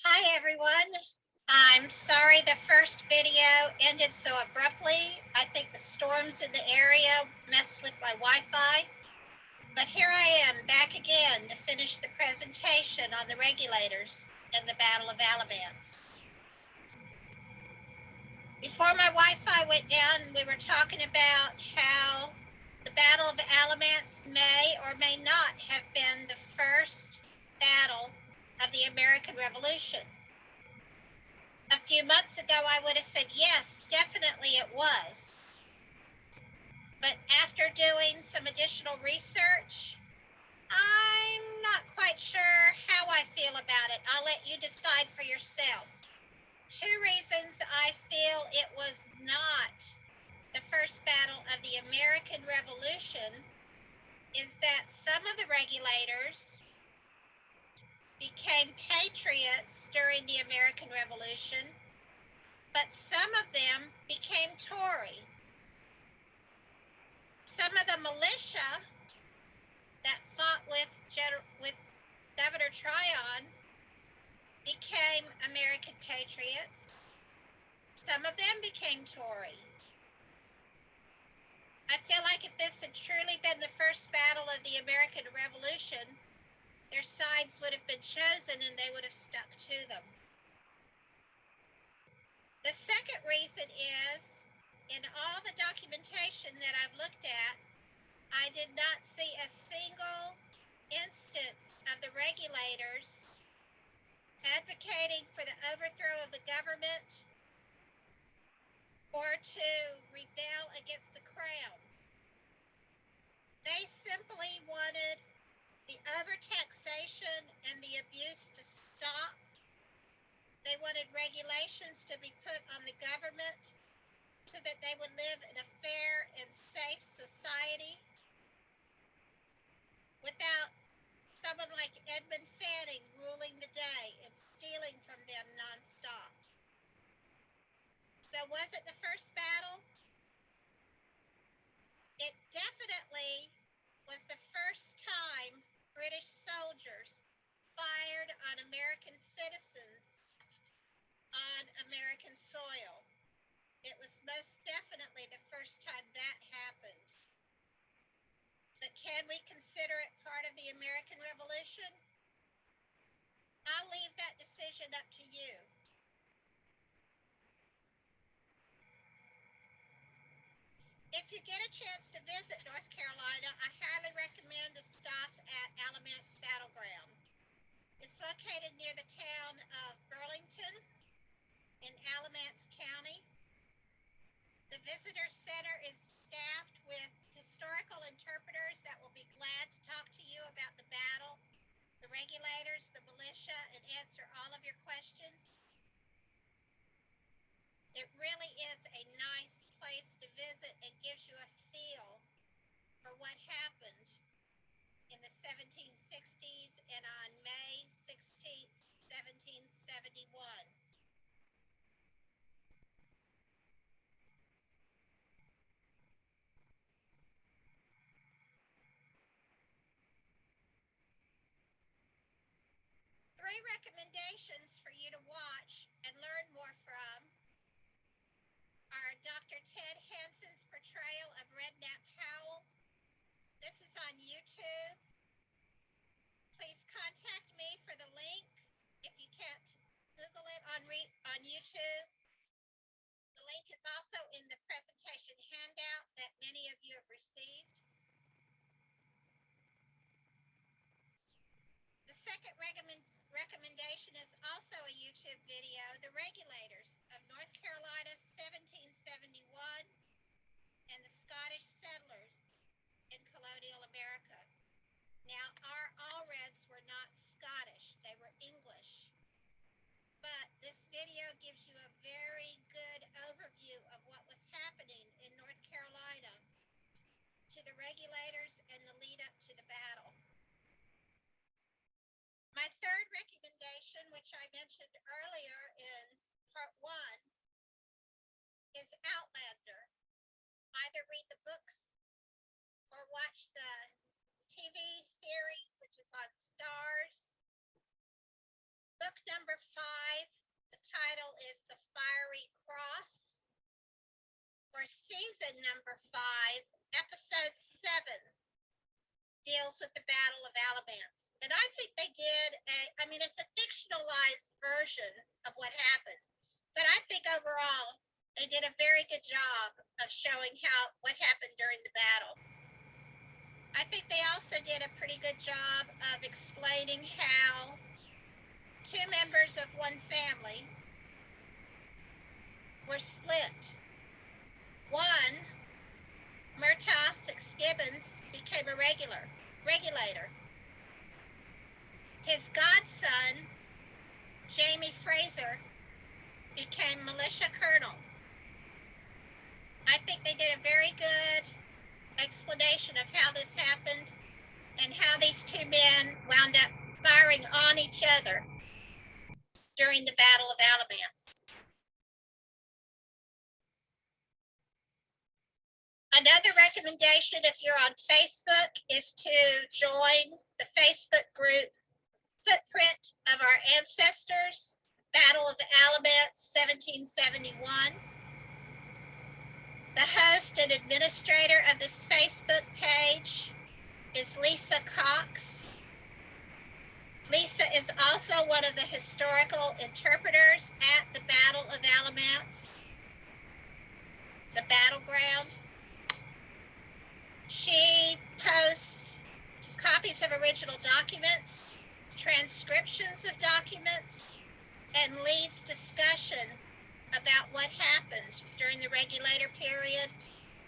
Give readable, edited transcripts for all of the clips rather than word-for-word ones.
Hi everyone. I'm sorry the first video ended so abruptly. I think the storms in the area messed with my Wi-Fi. But here I am back again to finish the presentation on the regulators and the Battle of Alamance. Before my Wi-Fi went down, we were talking about how the Battle of Alamance may or may not have been the first battle of the American Revolution. A few months ago, I would have said, yes, definitely it was. But after doing some additional research, I'm not quite sure how I feel about it. I'll let you decide for yourself. Two reasons I feel it was not the first battle of the American Revolution is that some of the regulators became patriots during the American Revolution, but some of them became Tory. Some of the militia that fought with Governor Tryon became American patriots. Some of them became Tory. I feel like if this had truly been the first battle of the American Revolution, their sides would have been chosen and they would have stuck to them. The second reason is, in all the documentation that I've looked at, I did not see a single instance of the regulators advocating for the overthrow of the government or to rebel against the crown. They simply wanted the overtaxation and the abuse to stop. They wanted regulations to be put on the government so that they would live in a fair and safe society without someone like Edmund Fanning ruling the day and stealing from them nonstop. So was it the first battle? It definitely was the first time British soldiers fired on American citizens on American soil. It was most definitely the first time that happened. But can we consider it part of the American Revolution? I'll leave that decision up to you. If you get a chance to visit North Carolina, I highly recommend to stop at Alamance Battleground. It's located near the town of Burlington in Alamance County. The visitor center is staffed with historical interpreters that will be glad to talk to you about the battle, the regulators, the militia, and answer all of your questions. It really is a nice place to visit and gives you a feel for what happened in the 1760s and on May 16, 1771. Three recommendations for you to watch and learn more from are Dr. Ted Hanson's portrayal of Redknapp Powell. This is on YouTube. Please contact me for the link if you can't Google it on YouTube. The link is also in the presentation handout that many of you have received. The second recommendation is also a YouTube video, The Regulators of North Carolina 1771 and the Scottish Settlers in Colonial America. Now, our Allreds were not Scottish, they were English. But this video gives you a very good overview of what was happening in North Carolina to the regulators and the lead up to the battle. My third recommendation, which I mentioned earlier in part one, is Outlander. Either read the books or watch the TV series, which is on Stars. Book number 5 season number 5, episode 7 deals with the Battle of Alamance. And I think they did it's a fictionalized version of what happened. But I think overall, they did a very good job of showing what happened during the battle. I think they also did a pretty good job of explaining how 2 members of one family were split. One, Murtaugh Fitzgibbons, became a regulator. His godson, Jamie Fraser, became militia colonel. I think they did a very good explanation of how this happened and how these 2 men wound up firing on each other during the Battle of Alamance. Another recommendation, if you're on Facebook, is to join the Facebook group Footprint of Our Ancestors, Battle of Alamance, 1771. The host and administrator of this Facebook page is Lisa Cox. Lisa is also one of the historical interpreters at the Battle of Alamance, the battleground. She posts copies of original documents, transcriptions of documents, and leads discussion about what happened during the Regulator period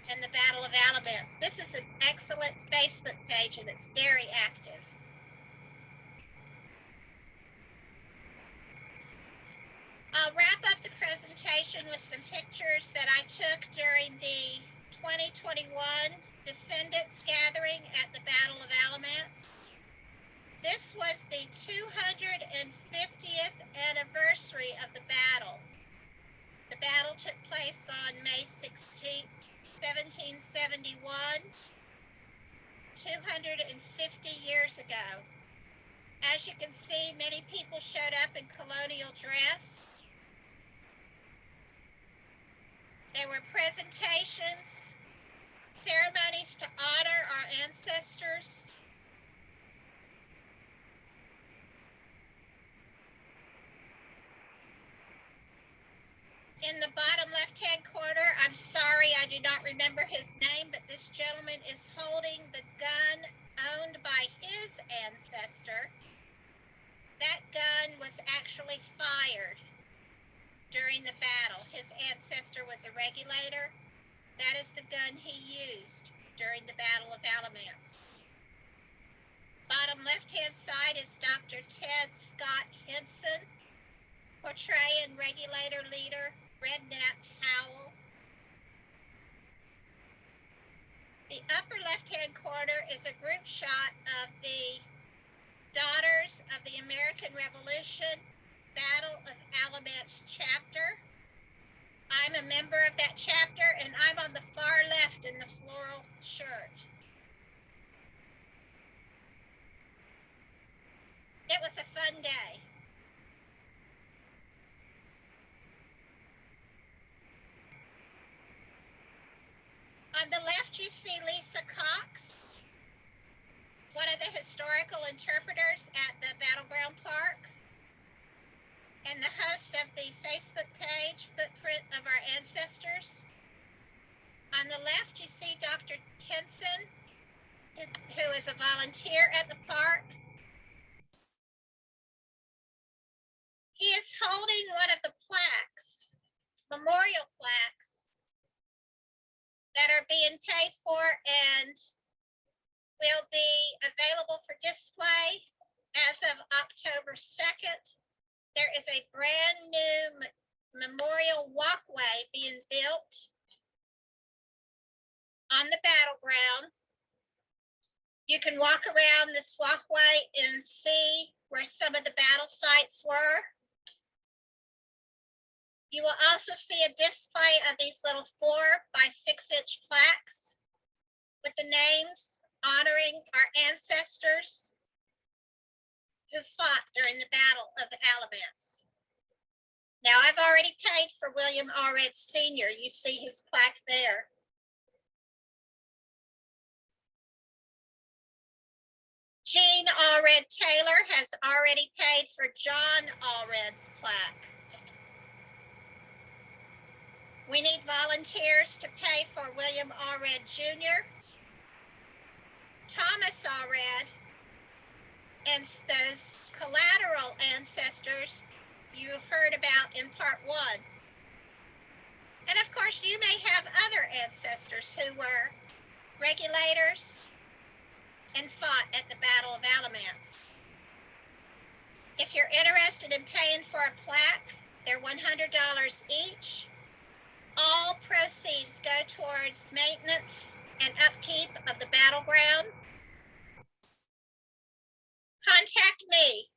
and the Battle of Alamance. This is an excellent Facebook page and it's very active. I'll wrap up the presentation with some pictures that I took during the 2021 Descendants Gathering at the Battle of Alamance. This was the 250th anniversary of the battle. The battle took place on May 16th, 1771, 250 years ago. As you can see, many people showed up in colonial dress. There were presentations, ceremonies to honor our ancestors. In the bottom left-hand corner, I'm sorry, I do not remember his name, but this gentleman is holding the gun owned by his ancestor. That gun was actually fired during the battle. His ancestor was a regulator. That is the gun he used during the Battle of Alamance. Bottom left-hand side is Dr. Ted Scott Henson, portraying regulator leader Redknapp Howell. The upper left-hand corner is a group shot of the Daughters of the American Revolution Battle of Alamance chapter. I'm a member of that chapter, and I'm on the far left in the floral shirt. It was a fun day. On the left, you see Lisa Cox, one of the historical interpreters at the Battleground Park, and the host of the Facebook page, Footprint of Our Ancestors. On the left, you see Dr. Henson, who is a volunteer at the park. He is holding one of the plaques, memorial plaques, that are being paid for and will be available for display as of October 2nd. There is a brand new memorial walkway being built on the battleground. You can walk around this walkway and see where some of the battle sites were. You will also see a display of these little 4 by 6 inch plaques with the names honoring our ancestors who fought during the Battle of Alamance. Now, I've already paid for William Allred Sr. You see his plaque there. Jean Allred Taylor has already paid for John Allred's plaque. We need volunteers to pay for William Allred Jr., Thomas Allred, and those collateral ancestors you heard about in part 1. And of course, you may have other ancestors who were regulators and fought at the Battle of Alamance. If you're interested in paying for a plaque, they're $100 each. All proceeds go towards maintenance and upkeep of the battleground. Contact me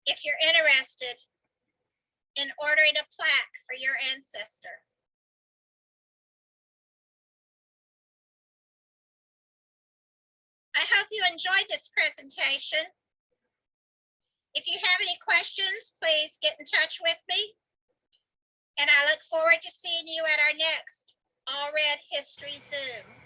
if you're interested in ordering a plaque for your ancestor. I hope you enjoyed this presentation. If you have any questions, please get in touch with me. And I look forward to seeing you at our next Allred History Zoom.